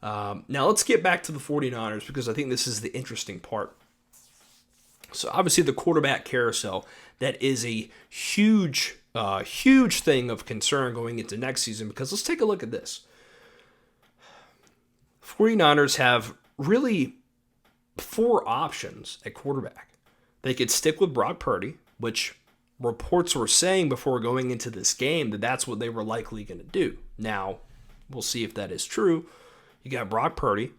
Now let's get back to the 49ers because I think this is the interesting part. So obviously the quarterback carousel, that is a huge thing of concern going into next season because let's take a look at this. 49ers have really four options at quarterback. They could stick with Brock Purdy, which reports were saying before going into this game that that's what they were likely going to do. Now, we'll see if that is true. You got Brock Purdy,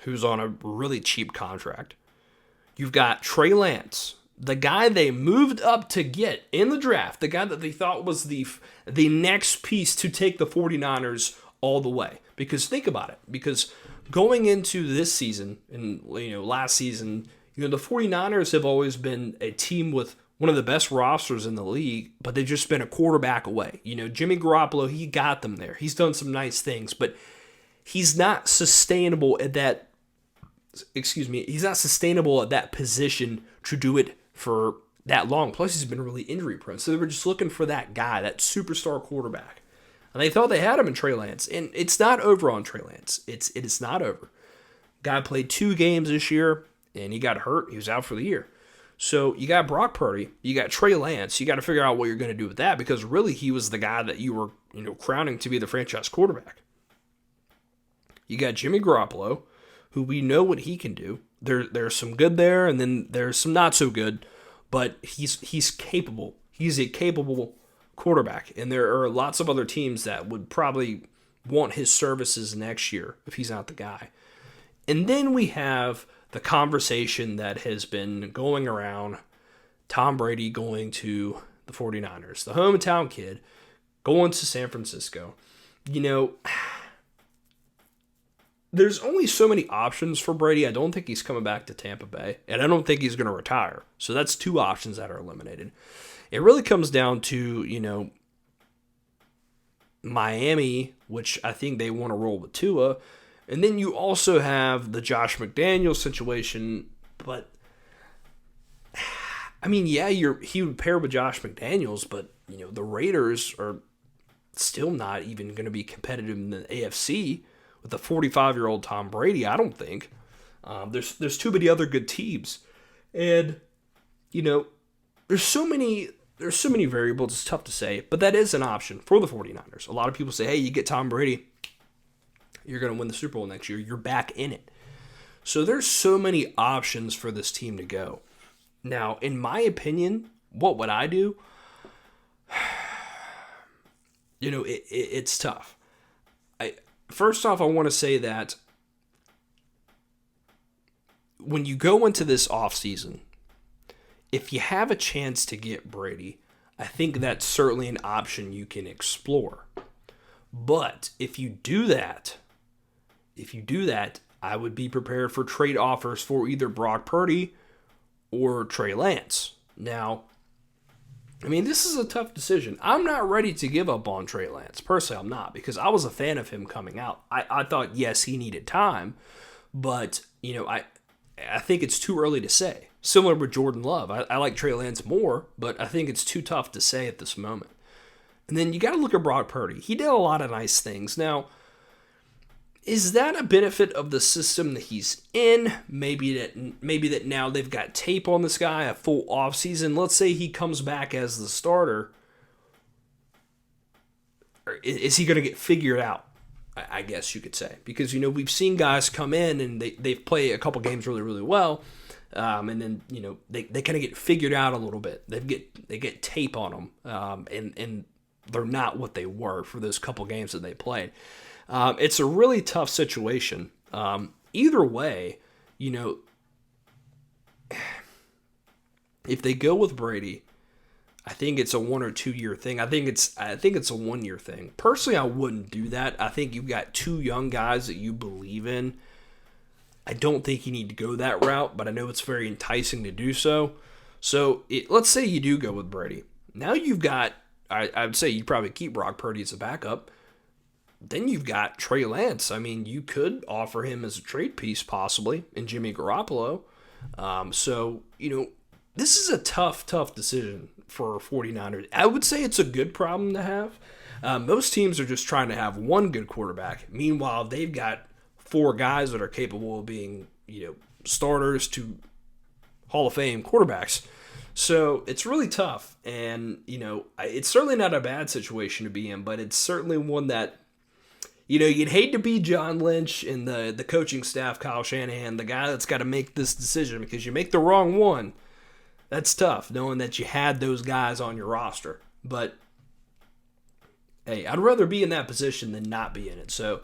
who's on a really cheap contract. You've got Trey Lance, the guy they moved up to get in the draft, the guy that they thought was the next piece to take the 49ers all the way. Because think about it. Because going into this season, and last season, the 49ers have always been a team with one of the best rosters in the league, but they've just been a quarterback away. Jimmy Garoppolo, he got them there. He's done some nice things, but he's not sustainable at that. He's not sustainable at that position to do it for that long. Plus, he's been really injury prone. So they were just looking for that guy, that superstar quarterback. And they thought they had him in Trey Lance. And it's not over on Trey Lance. It is not over. Guy played 2 games this year, and he got hurt. He was out for the year. So you got Brock Purdy, you got Trey Lance. You got to figure out what you're going to do with that because really he was the guy that you were crowning to be the franchise quarterback. You got Jimmy Garoppolo, who we know what he can do. There's some good there, and then there's some not so good, but he's capable. He's a capable quarterback, and there are lots of other teams that would probably want his services next year if he's not the guy. And then we have the conversation that has been going around, Tom Brady going to the 49ers, the hometown kid going to San Francisco. There's only so many options for Brady. I don't think he's coming back to Tampa Bay, and I don't think he's going to retire. So that's 2 options that are eliminated. It really comes down to, Miami, which I think they want to roll with Tua. And then you also have the Josh McDaniels situation. But, he would pair with Josh McDaniels, but, the Raiders are still not even going to be competitive in the AFC with the 45-year-old Tom Brady, I don't think. There's too many other good teams. And, there's so many variables, it's tough to say, but that is an option for the 49ers. A lot of people say, hey, you get Tom Brady, you're going to win the Super Bowl next year. You're back in it. So there's so many options for this team to go. Now, in my opinion, what would I do? It's tough. First off, I want to say that when you go into this offseason, if you have a chance to get Brady, I think that's certainly an option you can explore. But if you do that, I would be prepared for trade offers for either Brock Purdy or Trey Lance. Now, this is a tough decision. I'm not ready to give up on Trey Lance. Personally, I'm not, because I was a fan of him coming out. I thought, yes, he needed time, but, I think it's too early to say. Similar with Jordan Love. I like Trey Lance more, but I think it's too tough to say at this moment. And then you got to look at Brock Purdy. He did a lot of nice things. Now, is that a benefit of the system that he's in? Maybe that now they've got tape on this guy, a full offseason. Let's say he comes back as the starter. Is he going to get figured out? I guess you could say. Because, we've seen guys come in and they've played a couple games really, really well. And then, they kind of get figured out a little bit. They get tape on them. And they're not what they were for those couple games that they played. It's a really tough situation. Either way, if they go with Brady, I think it's a 1 or 2 year thing. I think it's a 1 year thing. Personally, I wouldn't do that. I think you've got 2 young guys that you believe in. I don't think you need to go that route, but I know it's very enticing to do so. So let's say you do go with Brady. Now you've got, I would say you'd probably keep Brock Purdy as a backup. Then you've got Trey Lance. You could offer him as a trade piece possibly, and Jimmy Garoppolo. This is a tough decision for 49ers. I would say it's a good problem to have. Most teams are just trying to have one good quarterback. Meanwhile, they've got four guys that are capable of being, starters to Hall of Fame quarterbacks. So it's really tough. And, it's certainly not a bad situation to be in, but it's certainly one that, you'd hate to be John Lynch and the coaching staff, Kyle Shanahan, the guy that's got to make this decision, because you make the wrong one. That's tough, knowing that you had those guys on your roster. But, hey, I'd rather be in that position than not be in it. So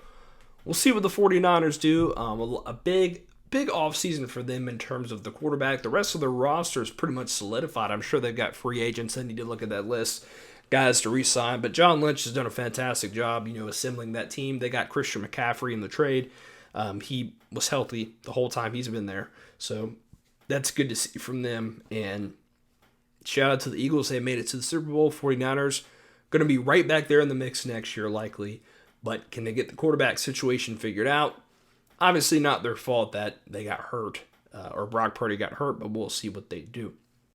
we'll see what the 49ers do. A big offseason for them in terms of the quarterback. The rest of the roster is pretty much solidified. I'm sure they've got free agents. I need to look at that list, guys to re-sign. But John Lynch has done a fantastic job, assembling that team. They got Christian McCaffrey in the trade. He was healthy the whole time he's been there. So that's good to see from them. And shout out to the Eagles. They made it to the Super Bowl. 49ers going to be right back there in the mix next year, likely. But can they get the quarterback situation figured out? Obviously not their fault that they got hurt, or Brock Purdy got hurt, but we'll see what they do.